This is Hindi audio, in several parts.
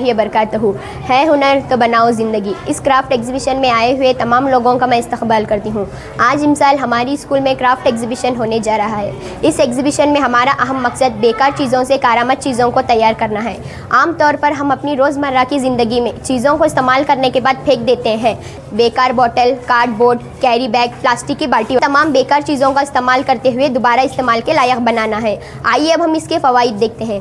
व बरकातहू। है हुनर तो बनाओ ज़िंदगी। इस क्राफ्ट एग्जीबिशन में आए हुए तमाम लोगों का मैं इस्तकबाल करती हूँ। आज इमसाल हमारी स्कूल में क्राफ्ट एग्जीबिशन होने जा रहा है। इस एग्जीबिशन में हमारा अहम मकसद बेकार चीज़ों से कारामद चीज़ों को तैयार करना है। आम तौर पर हम अपनी रोज़मर्रा की ज़िंदगी में चीज़ों को इस्तेमाल करने के बाद फेंक देते हैं। बेकार बोतल, कार्डबोर्ड, कैरी बैग, प्लास्टिक की बाल्टी, तमाम बेकार चीज़ों का इस्तेमाल करते हुए दोबारा इस्तेमाल के लायक बनाना है। आइए अब हम इसके फ़वाइद देखते हैं।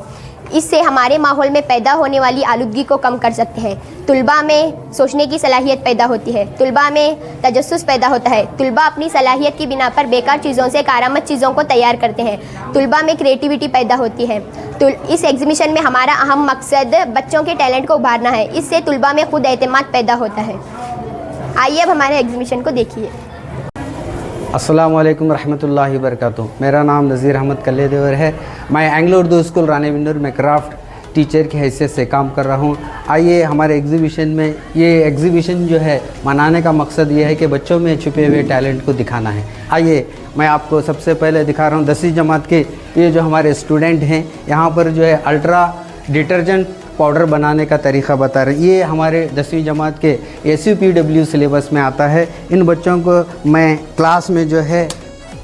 इससे हमारे माहौल में पैदा होने वाली आलूदगी को कम कर सकते हैं। तुलबा में सोचने की सलाहियत पैदा होती है। तुलबा में तजस्सुस पैदा होता है। तुलबा अपनी सलाहियत की बिना पर बेकार चीज़ों से कारामद चीज़ों को तैयार करते हैं। तुलबा में क्रिएटिविटी पैदा होती है। इस एग्जीबिशन में हमारा अहम मकसद बच्चों के टैलेंट को उभारना है। इससे तुलबा में खुद एतमाद पैदा होता है। आइए अब हमारे एग्जीबिशन को देखिए। अस्सलाम वालेकुम रहमतुल्लाहि व बरकातुहू। मेरा नाम नज़ीर अहमद कल्ले देवर है। मैं एंग्लो उर्दू स्कूल रानी बिन्नूर में क्राफ्ट टीचर की हैसियत से काम कर रहा हूँ। आइए हमारे एग्जीबिशन में, ये एग्जीबिशन जो है मनाने का मकसद ये है कि बच्चों में छुपे हुए टैलेंट को दिखाना है। आइए मैं आपको सबसे पहले दिखा रहा हूँ 10वीं जमात के ये जो हमारे स्टूडेंट हैं, यहाँ पर जो है अल्ट्रा डिटर्जेंट पाउडर बनाने का तरीक़ा बता रहे हैं। ये हमारे 10वीं जमात के SUPW सिलेबस में आता है। इन बच्चों को मैं क्लास में जो है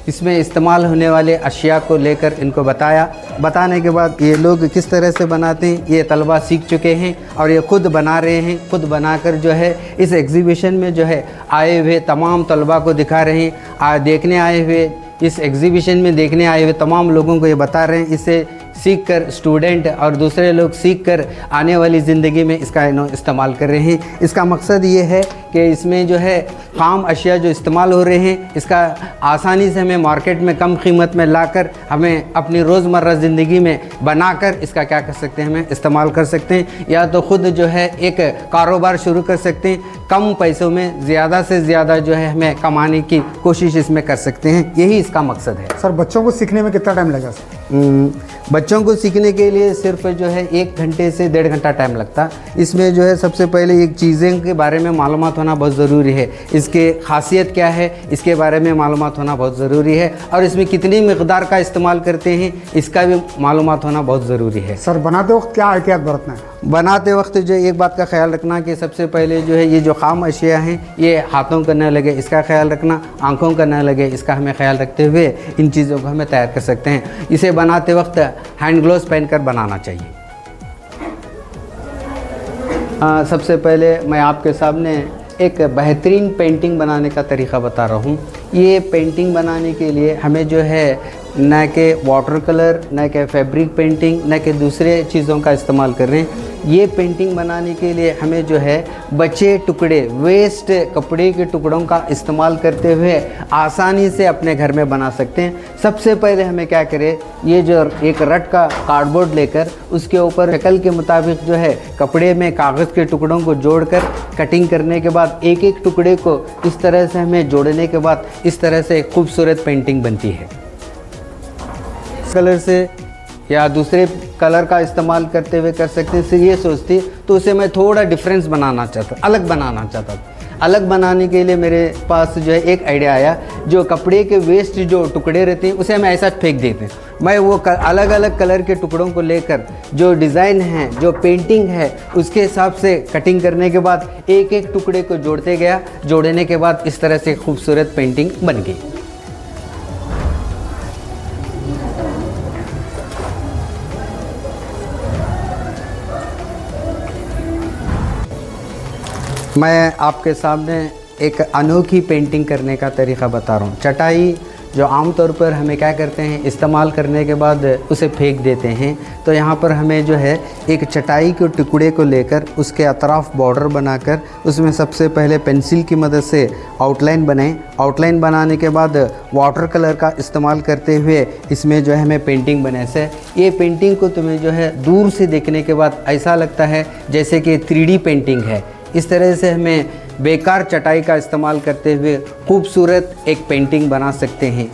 इसमें इस्तेमाल होने वाले अशिया को लेकर इनको बताने के बाद ये लोग किस तरह से बनाते हैं ये तलबा सीख चुके हैं और ये ख़ुद बना रहे हैं। ख़ुद बनाकर जो है इस एग्ज़िबिशन में जो है आए हुए तमाम तलबा को दिखा रहे हैं। देखने आए हुए इस एग्ज़िबिशन में देखने आए हुए तमाम लोगों को ये बता रहे हैं। इससे सीखकर स्टूडेंट और दूसरे लोग सीखकर आने वाली ज़िंदगी में इसका इस्तेमाल कर रहे हैं। इसका मकसद ये है कि इसमें जो है खाम अशिया जो इस्तेमाल हो रहे हैं इसका आसानी से हमें मार्केट में कम कीमत में लाकर हमें अपनी रोज़मर्रा ज़िंदगी में बनाकर इसका क्या कर सकते हैं, हमें इस्तेमाल कर सकते हैं। या तो ख़ुद जो है एक कारोबार शुरू कर सकते हैं। कम पैसों में ज़्यादा से ज़्यादा जो है हमें कमाने की कोशिश इसमें कर सकते हैं। यही इसका मकसद है। सर बच्चों को सीखने में कितना टाइम लगा सर? बच्चों को सीखने के लिए सिर्फ जो है 1 घंटे से 1.5 घंटा टाइम लगता। इसमें जो है सबसे पहले एक चीज़ें के बारे में मालूमात होना बहुत ज़रूरी है। इसके खासियत क्या है इसके बारे में मालूमात होना बहुत ज़रूरी है और इसमें कितनी मिक़दार का इस्तेमाल करते हैं इसका भी मालूमात होना बहुत ज़रूरी है। सर बनाते वक्त क्या एहतियात बरतना है? बनाते वक्त जो एक बात का ख्याल रखना कि सबसे पहले जो है ये जो खाम अशिया हैं ये हाथों का न लगे इसका ख्याल रखना, आँखों का न लगे इसका हमें ख्याल रखते हुए इन चीज़ों को हमें तैयार कर सकते हैं। इसे बनाते वक्त हैंड ग्लोव्स पहनकर बनाना चाहिए। सबसे पहले मैं आपके सामने एक बेहतरीन पेंटिंग बनाने का तरीक़ा बता रहा हूँ। ये पेंटिंग बनाने के लिए हमें जो है न के वाटर कलर, न के फैब्रिक पेंटिंग, न के दूसरे चीज़ों का इस्तेमाल कर रहे हैं। ये पेंटिंग बनाने के लिए हमें जो है बचे टुकड़े, वेस्ट कपड़े के टुकड़ों का इस्तेमाल करते हुए आसानी से अपने घर में बना सकते हैं। सबसे पहले हमें क्या करें, ये जो एक रट का कार्डबोर्ड लेकर उसके ऊपर शक्ल के मुताबिक जो है कपड़े में कागज़ के टुकड़ों को जोड़कर कटिंग करने के बाद एक एक टुकड़े को इस तरह से हमें जोड़ने के बाद इस तरह से खूबसूरत पेंटिंग बनती है। कलर से या दूसरे कलर का इस्तेमाल करते हुए कर सकते हैं। सिर्फ ये सोचती तो उसे मैं थोड़ा डिफरेंस बनाना चाहता, अलग बनाना चाहता। अलग बनाने के लिए मेरे पास जो है एक आइडिया आया, जो कपड़े के वेस्ट जो टुकड़े रहते हैं उसे हम ऐसा फेंक देते हैं। मैं वो अलग अलग कलर के टुकड़ों को लेकर जो डिज़ाइन है, जो पेंटिंग है उसके हिसाब से कटिंग करने के बाद एक एक टुकड़े को जोड़ते गया। जोड़ने के बाद इस तरह से खूबसूरत पेंटिंग बन गई। मैं आपके सामने एक अनोखी पेंटिंग करने का तरीक़ा बता रहा हूँ। चटाई जो आमतौर पर हमें क्या करते हैं, इस्तेमाल करने के बाद उसे फेंक देते हैं। तो यहाँ पर हमें जो है एक चटाई के टुकड़े को लेकर उसके अतराफ़ बॉर्डर बनाकर उसमें सबसे पहले पेंसिल की मदद से आउटलाइन बनाएं। आउटलाइन बनाने के बाद वाटर कलर का इस्तेमाल करते हुए इसमें जो है हमें पेंटिंग बने से। ये पेंटिंग को तुम्हें जो है दूर से देखने के बाद ऐसा लगता है जैसे कि 3D पेंटिंग है। इस तरह से हमें बेकार चटाई का इस्तेमाल करते हुए खूबसूरत एक पेंटिंग बना सकते हैं।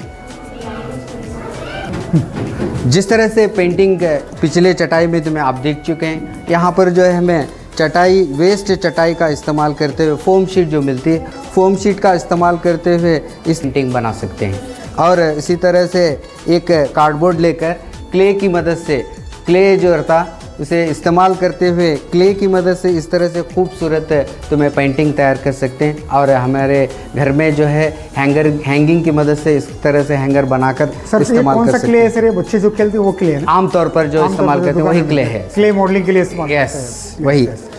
जिस तरह से पेंटिंग पिछले चटाई में तुम्हें आप देख चुके हैं, यहाँ पर जो है हमें चटाई, वेस्ट चटाई का इस्तेमाल करते हुए फोम शीट जो मिलती है, फोम शीट का इस्तेमाल करते हुए इस पेंटिंग बना सकते हैं। और इसी तरह से एक कार्डबोर्ड लेकर क्ले की मदद से, क्ले जो रहता उसे इस्तेमाल करते हुए क्ले की मदद से इस तरह से खूबसूरत तुम्हें पेंटिंग तैयार कर सकते हैं। और हमारे घर में जो है हैंगिंग की मदद से इस तरह से हैंगर बनाकर सर ये इस्तेमाल कौन कर सा सकते क्ले है हैं। सर? ये बच्चे जो खेलते हैं वो क्ले है ना? आमतौर पर जो आमतौर इस्तेमाल पर करते हैं दुकान वही में क्ले मिलते है। हैं। क्ले मॉडलिंग के लिए इस्तेमाल करते यस हैं। वही। Yes.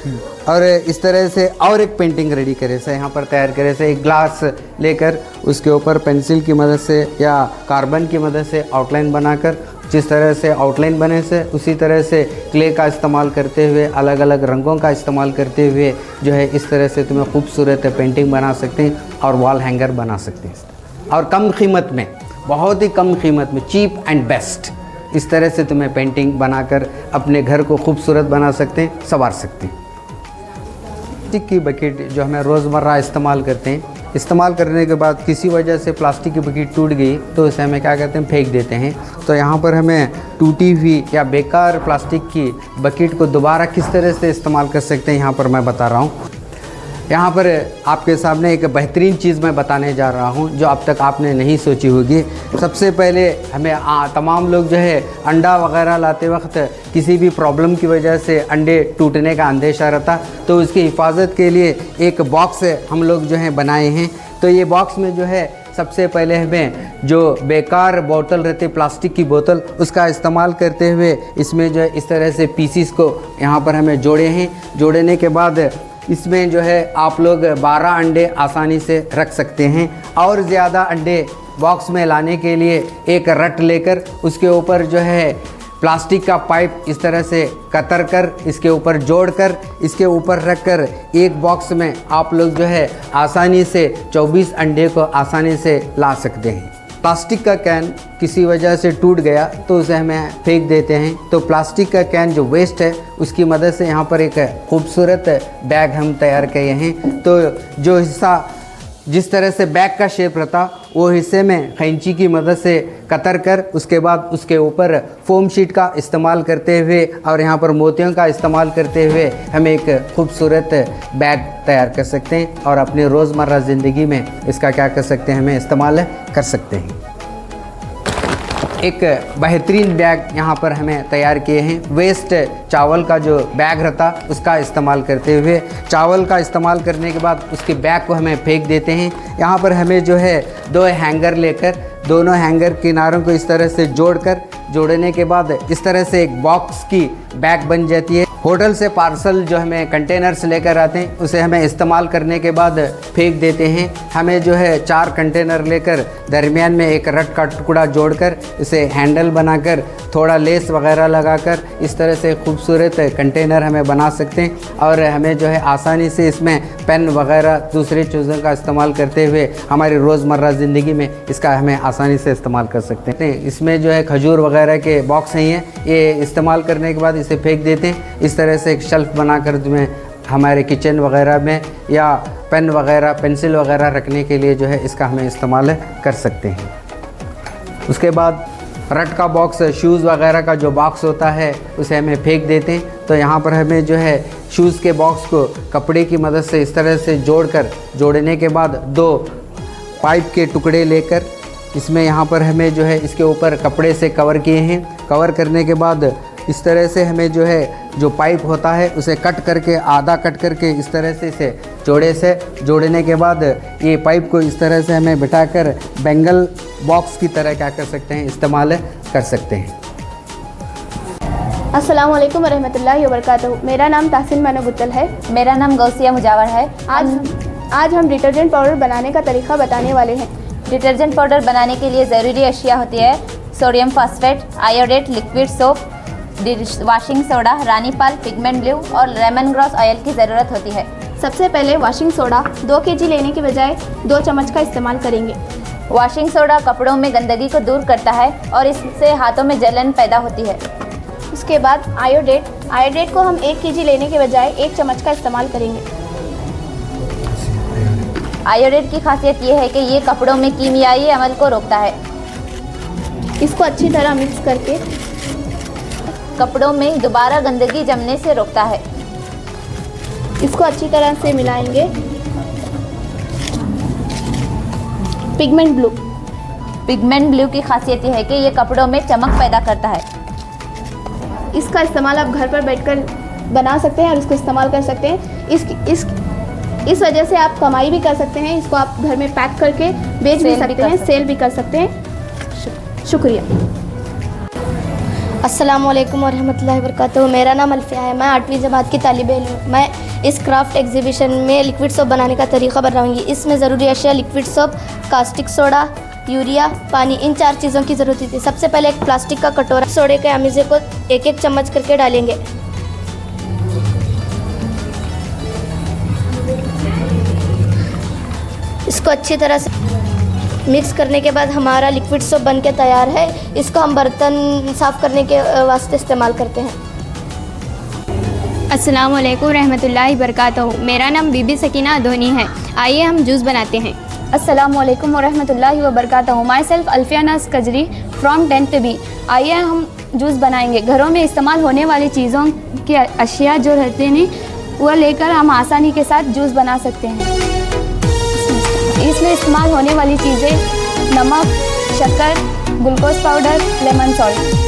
और इस तरह से और एक पेंटिंग रेडी करे से यहाँ पर तैयार करे से एक ग्लास लेकर उसके ऊपर पेंसिल की मदद से या कार्बन की मदद से आउटलाइन बनाकर जिस तरह से आउटलाइन बने से उसी तरह से क्ले का इस्तेमाल करते हुए अलग अलग रंगों का इस्तेमाल करते हुए जो है इस तरह से तुम्हें खूबसूरत पेंटिंग बना सकते हैं और वॉल हैंगर बना सकते हैं। और कम कीमत में, बहुत ही कम कीमत में, चीप एंड बेस्ट, इस तरह से तुम्हें पेंटिंग बनाकर अपने घर को खूबसूरत बना सकते हैं, संवार सकते हैं। प्लास्टिक की बकेट जो हमें रोज़मर्रा इस्तेमाल करते हैं, इस्तेमाल करने के बाद किसी वजह से प्लास्टिक की बकेट टूट गई तो इसे हमें क्या कहते हैं, फेंक देते हैं। तो यहाँ पर हमें टूटी हुई या बेकार प्लास्टिक की बकेट को दोबारा किस तरह से इस्तेमाल कर सकते हैं यहाँ पर मैं बता रहा हूँ। यहाँ पर आपके सामने एक बेहतरीन चीज़ मैं बताने जा रहा हूँ जो अब तक आपने नहीं सोची होगी। सबसे पहले हमें तमाम लोग जो है अंडा वगैरह लाते वक्त किसी भी प्रॉब्लम की वजह से अंडे टूटने का अंदेशा रहता, तो उसकी हिफाजत के लिए एक बॉक्स हम लोग जो है बनाए हैं। तो ये बॉक्स में जो है सबसे पहले हमें जो बेकार बोतल रहती प्लास्टिक की बोतल उसका इस्तेमाल करते हुए इसमें जो है इस तरह से पीसीस को यहाँ पर हमें जोड़े हैं। जोड़ने के बाद इसमें जो है आप लोग 12 अंडे आसानी से रख सकते हैं। और ज़्यादा अंडे बॉक्स में लाने के लिए एक रट लेकर उसके ऊपर जो है प्लास्टिक का पाइप इस तरह से कतर कर इसके ऊपर जोड़कर इसके ऊपर रखकर एक बॉक्स में आप लोग जो है आसानी से 24 अंडे को आसानी से ला सकते हैं। प्लास्टिक का कैन किसी वजह से टूट गया तो उसे हमें फेंक देते हैं, तो प्लास्टिक का कैन जो वेस्ट है उसकी मदद से यहाँ पर एक खूबसूरत बैग हम तैयार किए हैं। तो जो हिस्सा जिस तरह से बैग का शेप रहता वो हिस्से में कैंची की मदद से कतर कर उसके बाद उसके ऊपर फोम शीट का इस्तेमाल करते हुए और यहाँ पर मोतियों का इस्तेमाल करते हुए हम एक खूबसूरत बैग तैयार कर सकते हैं और अपनी रोज़मर्रा ज़िंदगी में इसका क्या कर सकते हैं, हमें इस्तेमाल कर सकते हैं। एक बेहतरीन बैग यहाँ पर हमें तैयार किए हैं। वेस्ट चावल का जो बैग रहता उसका इस्तेमाल करते हुए चावल का इस्तेमाल करने के बाद उसके बैग को हमें फेंक देते हैं। यहाँ पर हमें जो है 2 हैंगर लेकर दोनों हैंगर किनारों को इस तरह से जोड़ने के बाद इस तरह से एक बॉक्स की बैग बन जाती है। होटल से पार्सल जो हमें कंटेनर्स लेकर आते हैं उसे हमें इस्तेमाल करने के बाद फेंक देते हैं। हमें जो है 4 कंटेनर लेकर दरमियान में एक रट का टुकड़ा जोड़कर इसे हैंडल बनाकर थोड़ा लेस वगैरह लगाकर इस तरह से खूबसूरत कंटेनर हमें बना सकते हैं और हमें जो है आसानी से इसमें पेन वगैरह दूसरी चीज़ों का इस्तेमाल करते हुए हमारी रोज़मर्रा ज़िंदगी में इसका हमें आसानी से इस्तेमाल कर सकते हैं। इसमें जो है खजूर वगैरह के बॉक्स हैं, ये इस्तेमाल करने के बाद इसे फेंक देते हैं। इस तरह से एक शेल्फ़ बनाकर तुम्हें हमारे किचन वगैरह में या पेन वगैरह पेंसिल वगैरह रखने के लिए जो है इसका हमें इस्तेमाल कर सकते हैं। उसके बाद रट का बॉक्स, शूज़ वगैरह का जो बॉक्स होता है उसे हमें फेंक देते हैं। तो यहाँ पर हमें जो है शूज़ के बॉक्स को कपड़े की मदद से इस तरह से जोड़ने के बाद 2 पाइप के टुकड़े लेकर इसमें यहाँ पर हमें जो है इसके ऊपर कपड़े से कवर किए हैं। कवर करने के बाद इस तरह से हमें जो है जो पाइप होता है उसे आधा कट करके इस तरह से इसे जोड़ने के बाद ये पाइप को इस तरह से हमें बिठाकर बेंगल बॉक्स की तरह क्या कर सकते हैं, इस्तेमाल कर सकते हैं। अस्सलाम वालेकुम वरहमतुल्लाहि वबरकातुहू। मेरा नाम ताहसीन मानो बुत्तल है। मेरा नाम गौसिया मुजावर है। आज हम डिटर्जेंट पाउडर बनाने का तरीका बताने वाले हैं। डिटर्जेंट पाउडर बनाने के लिए ज़रूरी अशिया होती है sodium phosphate, iodate, liquid soap, washing soda, Ranipal, pigment blue और लेमन ग्रास ऑयल की ज़रूरत होती है। सबसे पहले वॉशिंग सोडा 2 kg लेने के बजाय 2 चम्मच का इस्तेमाल करेंगे। वॉशिंग सोडा कपड़ों में गंदगी को दूर करता है और इससे हाथों में जलन पैदा होती है। उसके बाद आयोडेट को हम 1 kg लेने के बजाय 1 चम्मच का इस्तेमाल करेंगे। आयोडेट की खासियत ये है कि ये कपड़ों में कीमियाई अमल को रोकता है। इसको अच्छी तरह मिक्स करके कपड़ों में दोबारा गंदगी जमने से रोकता है। इसको अच्छी तरह से मिलाएंगे। पिगमेंट ब्लू की खासियत यह है कि ये कपड़ों में चमक पैदा करता है। इसका इस्तेमाल आप घर पर बैठकर बना सकते हैं और इसको इस्तेमाल कर सकते हैं। इस वजह से आप कमाई भी कर सकते हैं। इसको आप घर में पैक करके बेच भी सकते हैं, सेल भी कर सकते हैं। शुक्रिया। अस्सलाम वालेकुम वरहमतुल्लाहि वबरकातुहू। मेरा नाम अल्फिया है। मैं 8वीं जमात की तालिब इल्म हूँ। मैं इस क्राफ्ट एग्जीबिशन में लिक्विड सोप बनाने का तरीका बताऊँगी। इसमें ज़रूरी अशिया liquid soap, caustic soda, urea, पानी, इन 4 चीज़ों की ज़रूरत होती है। सबसे पहले एक प्लास्टिक का कटोरा, सोडे के अमीज़े को 1-1 चम्मच करके डालेंगे। इसको अच्छी तरह से मिक्स करने के बाद हमारा लिक्विड सोप बन के तैयार है। इसको हम बर्तन साफ़ करने के वास्ते इस्तेमाल करते हैं। अस्सलाम वालेकुम रहमतुल्लाहि बरकातहू। मेरा नाम बीबी सकीना अदोनी है। आइए हम जूस बनाते हैं। अस्सलाम वालेकुम वरहमतुल्लाहि वबरकातुहू। माई सेल्फ अल्फिया नाज कजरी फ्रॉम 10th B। आइए हम जूस बनाएंगे। घरों में इस्तेमाल होने वाली चीज़ों की अशिया जो रहते हैं वह लेकर हम आसानी के साथ जूस बना सकते हैं। इसमें इस्तेमाल होने वाली चीज़ें नमक, शक्कर, ग्लूकोज पाउडर, लेमन सॉल्ट।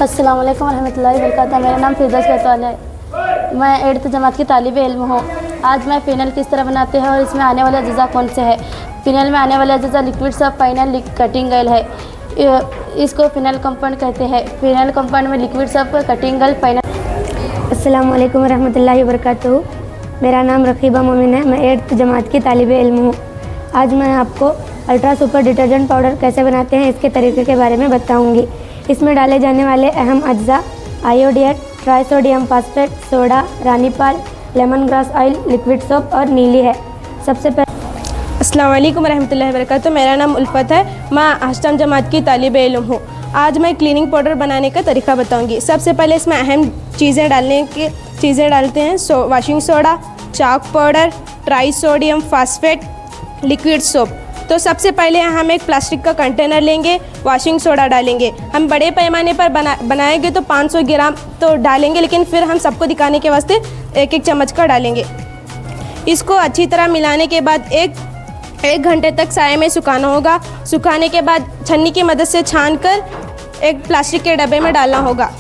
अस्सलाम वालेकुम रहमतुल्लाहि वबरकातुहू। मेरा नाम फिरदौस गैसवाल है। मैं 8th जमात की तालिब इल्म हूँ। आज मैं फ़िनाइल किस तरह बनाते हैं और इसमें आने वाला अज्जा कौन से है। फ़िनाइल में आने वाला अज्जा liquid soap, final cutting oil है। इसको फ़िनाइल कंपाउंड कहते हैं। फ़िनाइल कंपाउंड में liquid soap, cutting oil, final. अस्सलाम वालेकुम रहमतुल्लाहि वबरकातुहू। मेरा नाम रकीबा मोमिन है। मैं 8th जमात की तालिब इल्म हूँ। आज मैं आपको अल्ट्रा सुपर डिटर्जेंट पाउडर कैसे बनाते हैं इसके तरीके के बारे में बताऊँगी। इसमें डाले जाने वाले अहम अज्जा iodate, trisodium phosphate, soda, Ranipal, lemon grass oil, liquid soap और नीली है। सबसे पहले अस्सलाम वालेकुम रहमतुल्लाहि वबरकातुहू। मेरा नाम उल्फत है। मैं 8th जमात की तालिब इल्म हूँ। आज मैं क्लीनिंग पाउडर बनाने का तरीका बताऊँगी। सबसे पहले इसमें अहम चीज़ें डालते हैं। Washing soda, chalk powder, trisodium phosphate, liquid soap. तो सबसे पहले हम एक प्लास्टिक का कंटेनर लेंगे, वाशिंग सोडा डालेंगे। हम बड़े पैमाने पर बनाएंगे तो 500 ग्राम तो डालेंगे, लेकिन फिर हम सबको दिखाने के वास्ते 1-1 चम्मच का डालेंगे। इसको अच्छी तरह मिलाने के बाद एक घंटे तक साए में सुखाना होगा। सुखाने के बाद छन्नी की मदद से छानकर एक प्लास्टिक के डब्बे में डालना होगा।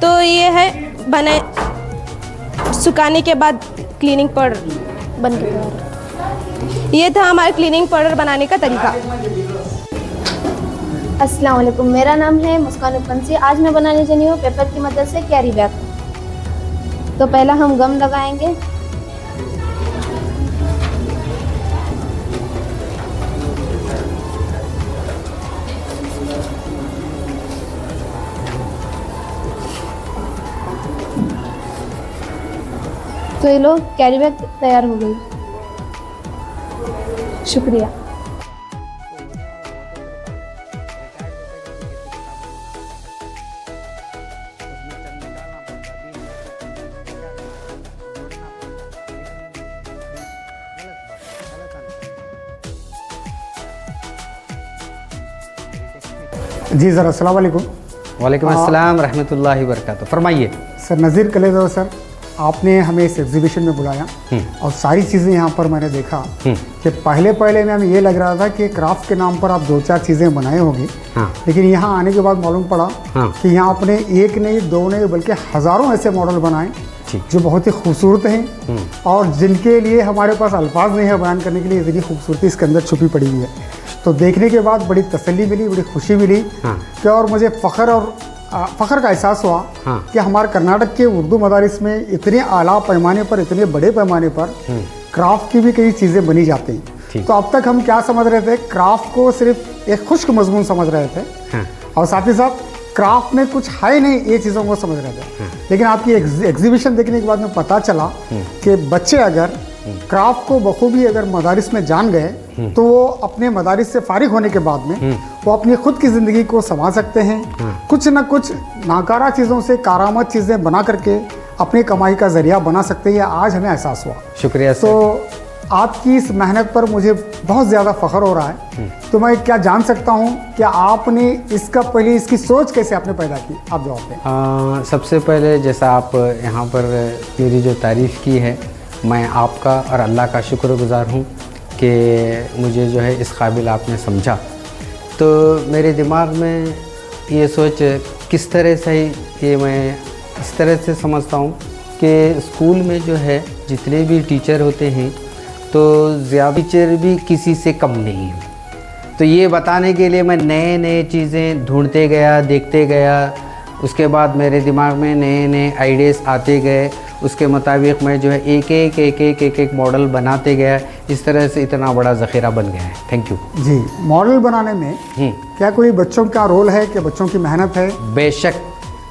तो ये है सुखाने के बाद क्लीनिंग पाउडर बन के तैयार। ये था हमारा क्लीनिंग पाउडर बनाने का तरीका। अस्सलाम वालेकुम। मेरा नाम है मुस्कान उपंसी। आज मैं बनाने चली हूँ पेपर की मदद से कैरी बैग। तो पहला हम गम लगाएंगे। तो ये लो, कैरी बैग तैयार हो गई। शुक्रिया। जी सर, अस्सलाम वालेकुम। वालेकुम अस्सलाम रहमतुल्लाहि वबरकातुहू। फरमाइए। सर नज़ीर कलेदेवर सर, आपने हमें इस एग्जीबिशन में बुलाया और सारी चीज़ें यहाँ पर मैंने देखा कि पहले में हमें ये लग रहा था कि क्राफ्ट के नाम पर आप 2-4 चीज़ें बनाए होंगी, लेकिन यहाँ आने के बाद मालूम पड़ा कि यहाँ आपने एक नहीं, दो नहीं, बल्कि हज़ारों ऐसे मॉडल बनाए जो बहुत ही खूबसूरत हैं और जिनके लिए हमारे पास अल्फाज नहीं है बयान करने के लिए, इतनी खूबसूरती इसके अंदर छुपी पड़ी हुई है। तो देखने के बाद बड़ी तसल्ली मिली, बड़ी खुशी मिली कि और मुझे फ़ख्र का एहसास हुआ कि हमारे कर्नाटक के उर्दू मदारिस में इतने आला पैमाने पर, इतने बड़े पैमाने पर क्राफ्ट की भी कई चीज़ें बनी जाती हैं। तो अब तक हम क्या समझ रहे थे, क्राफ्ट को सिर्फ एक खुश्क मजमून समझ रहे थे और साथ ही साथ क्राफ्ट में कुछ है नहीं, ये चीज़ों को समझ रहे थे। लेकिन आपकी एग्जीबिशन देखने के बाद में पता चला कि बच्चे अगर क्राफ्ट को बखूबी अगर मदारिस में जान गए तो वो अपने मदारिस से फारिग होने के बाद में वो अपनी खुद की ज़िंदगी को संभाल सकते हैं, कुछ न कुछ नाकारा चीज़ों से कारामद चीज़ें बना करके अपनी कमाई का ज़रिया बना सकते हैं। ये आज हमें एहसास हुआ। शुक्रिया। तो आपकी इस मेहनत पर मुझे बहुत ज़्यादा फ़ख्र हो रहा है। तो मैं क्या जान सकता हूँ कि आपने इसका पहले इसकी सोच कैसे आपने पैदा की? आप जवाब दें। सबसे पहले जैसा आप यहाँ पर मेरी जो तारीफ़ की है, मैं आपका और अल्लाह का शुक्रगुज़ार हूँ कि मुझे जो है इस काबिल आपने समझा। तो मेरे दिमाग में ये सोच किस तरह से ये मैं इस तरह से समझता हूँ कि स्कूल में जो है जितने भी टीचर होते हैं तो ज़्यादा टीचर भी किसी से कम नहीं है। तो ये बताने के लिए मैं नए चीज़ें ढूंढते गया, देखते गया, उसके बाद मेरे दिमाग में नए आइडियाज़ आते गए, उसके मुताबिक मैं जो है एक मॉडल बनाते गया। इस तरह से इतना बड़ा ज़ख़ीरा बन गया है। Thank you ji. मॉडल बनाने में क्या कोई बच्चों का रोल है कि बच्चों की मेहनत है? बेशक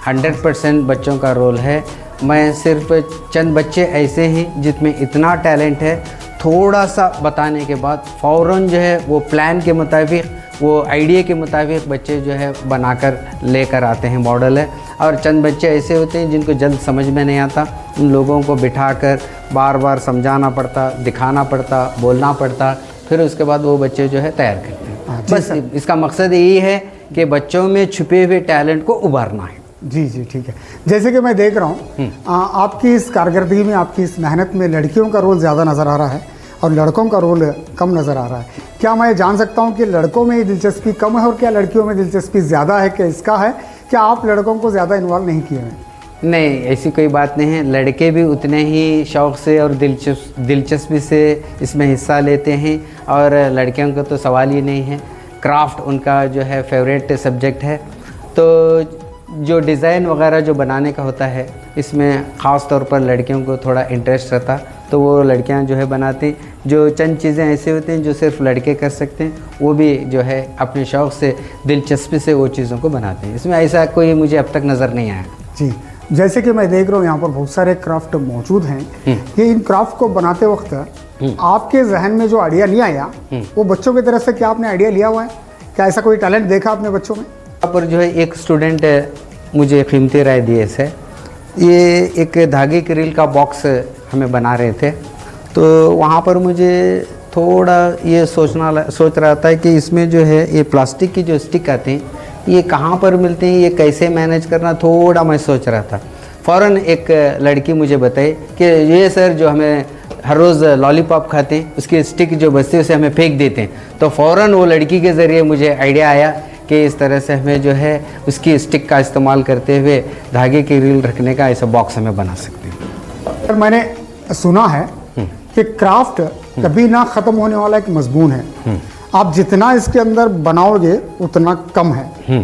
100% बच्चों का रोल है। मैं सिर्फ चंद बच्चे ऐसे हैं जिसमें इतना टैलेंट है, थोड़ा सा बताने के बाद फ़ौरन जो है वो प्लान के मुताबिक, वो आइडिया के मुताबिक बच्चे जो है बनाकर लेकर आते हैं मॉडल है। और चंद बच्चे ऐसे होते हैं जिनको जल्द समझ में नहीं आता, उन लोगों को बिठाकर बार बार समझाना पड़ता, दिखाना पड़ता, बोलना पड़ता, फिर उसके बाद वो बच्चे जो है तैयार करते हैं। बस इसका मकसद यही है कि बच्चों में छुपे हुए टैलेंट को उभारना है। जी जी, ठीक है। जैसे कि मैं देख रहा हूँ आपकी इस कारकर्दगी में, आपकी इस मेहनत में लड़कियों का रोल ज़्यादा नज़र आ रहा है और लड़कों का रोल कम नज़र आ रहा है। क्या मैं जान सकता हूँ कि लड़कों में दिलचस्पी कम है और क्या लड़कियों में दिलचस्पी ज़्यादा है? क्या इसका है क्या आप लड़कों को ज़्यादा इन्वॉल्व नहीं किए हैं? नहीं, ऐसी कोई बात नहीं है। लड़के भी उतने ही शौक़ से और दिलचस्पी से इसमें हिस्सा लेते हैं और लड़कियों का तो सवाल ही नहीं है। क्राफ्ट उनका जो है फेवरेट सब्जेक्ट है। तो जो डिज़ाइन वगैरह जो बनाने का होता है, इसमें ख़ास तौर पर लड़कियों को थोड़ा इंटरेस्ट रहता, तो वो लड़कियां जो है बनाती। जो चंद चीज़ें ऐसे होती हैं जो सिर्फ लड़के कर सकते हैं, वो भी जो है अपने शौक़ से, दिलचस्पी से वो चीज़ों को बनाते हैं। इसमें ऐसा कोई मुझे अब तक नज़र नहीं आया। जी, जैसे कि मैं देख रहा हूँ यहाँ पर बहुत सारे क्राफ्ट मौजूद हैं कि इन क्राफ्ट को बनाते वक्त आपके जहन में जो आइडिया नहीं आया, वो बच्चों की तरफ से क्या आपने आइडिया लिया हुआ है? क्या ऐसा कोई टैलेंट देखा आपने बच्चों में? यहाँ पर जो है एक स्टूडेंट मुझे कीमती राय दिए से, ये एक धागे की रील का बॉक्स हमें बना रहे थे। तो वहाँ पर मुझे थोड़ा ये सोच रहा था कि इसमें जो है ये प्लास्टिक की जो स्टिक आते हैं, ये कहाँ पर मिलते हैं, ये कैसे मैनेज करना, थोड़ा मैं सोच रहा था। फ़ौरन एक लड़की मुझे बताई कि ये सर जो हमें हर रोज़ लॉलीपॉप खाते हैं, उसकी स्टिक जो बचती है उसे हमें फेंक देते हैं। तो फ़ौरन वो लड़की के ज़रिए मुझे आइडिया आया कि इस तरह से हमें जो है उसकी स्टिक का इस्तेमाल करते हुए धागे की रील रखने का ऐसा बॉक्स हमें बना सकते हैं। सर, मैंने सुना है कि क्राफ्ट कभी ना ख़त्म होने वाला एक मजमून है। आप जितना इसके अंदर बनाओगे उतना कम है।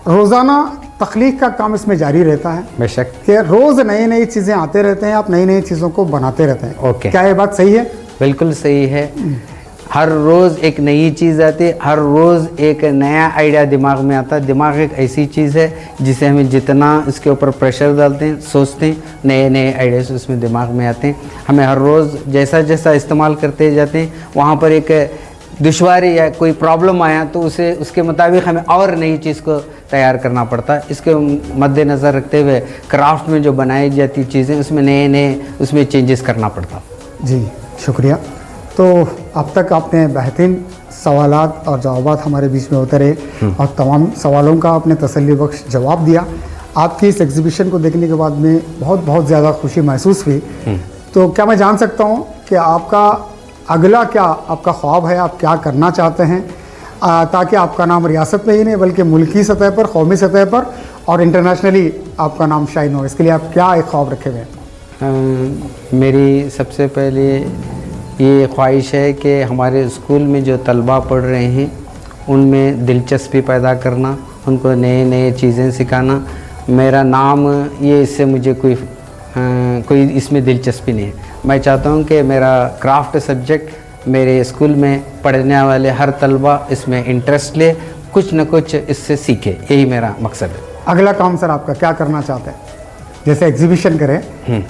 रोज़ाना तख्लीक का काम इसमें जारी रहता है। बेशक कि रोज़ नई चीज़ें आते रहते हैं, आप नई चीज़ों को बनाते रहते हैं। ओके, क्या ये बात सही है? बिल्कुल सही है। हर रोज़ एक नई चीज़ आती है, हर रोज़ एक नया आइडिया दिमाग में आता है। दिमाग एक ऐसी चीज़ है जिसे हमें जितना इसके ऊपर प्रेशर डालते हैं, सोचते हैं, नए आइडियाज़ उसमें दिमाग में आते हैं। हमें हर रोज़ जैसा इस्तेमाल करते जाते हैं, वहाँ पर एक दुश्वारी या कोई प्रॉब्लम आया तो उसके मुताबिक हमें और नई चीज़ को तैयार करना पड़ता है। इसके मद्देनज़र रखते हुए क्राफ्ट में जो बनाई जाती चीज़ें, उसमें नए उसमें चेंजेस करना पड़ता। जी, शुक्रिया। तो अब तक आपने बेहतरीन सवालात और जवाबात हमारे बीच में होते रहे और तमाम सवालों का आपने तसल्ली बख्श जवाब दिया। आपकी इस एग्जीबिशन को देखने के बाद में बहुत ज़्यादा खुशी महसूस हुई। तो क्या मैं जान सकता हूँ कि आपका अगला क्या आपका ख्वाब है, आप क्या करना चाहते हैं ताकि आपका नाम रियासत में ही नहीं बल्कि मुल्की सतह पर, कौमी सतह पर और इंटरनेशनली आपका नाम शाइन हो? इसके लिए आप क्या एक ख्वाब रखे हुए हैं? मेरी सबसे पहले ये ख्वाहिश है कि हमारे स्कूल में जो तलबा पढ़ रहे हैं उनमें दिलचस्पी पैदा करना, उनको नए नए चीज़ें सिखाना। मेरा नाम ये इससे मुझे कोई इसमें दिलचस्पी नहीं है। मैं चाहता हूँ कि मेरा क्राफ्ट सब्जेक्ट मेरे स्कूल में पढ़ने वाले हर तलबा इसमें इंटरेस्ट ले, कुछ न कुछ इससे सीखे, यही मेरा मकसद है। अगला काम सर आपका क्या करना चाहते हैं? जैसे एग्जीबिशन करें,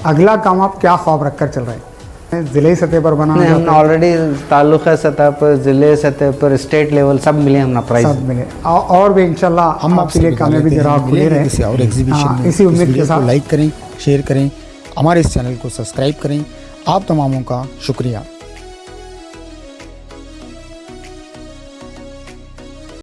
अगला काम आप क्या ख्वाब रखकर चल रहे हैं? ज़िले सतह पर बनाना? हम ऑलरेडी तालुका सतह पर, ज़िले सतह पर, स्टेट लेवल सब मिले, हमने प्राइज सब मिले और भी इंशाल्लाह हम आपके लिए कामयाबी की राह खुले रहे। किसी और एग्जीबिशन में इसी उम्मीद के साथ लाइक करें, शेयर करें, हमारे इस चैनल को सब्सक्राइब करें। आप तमामों का शुक्रिया।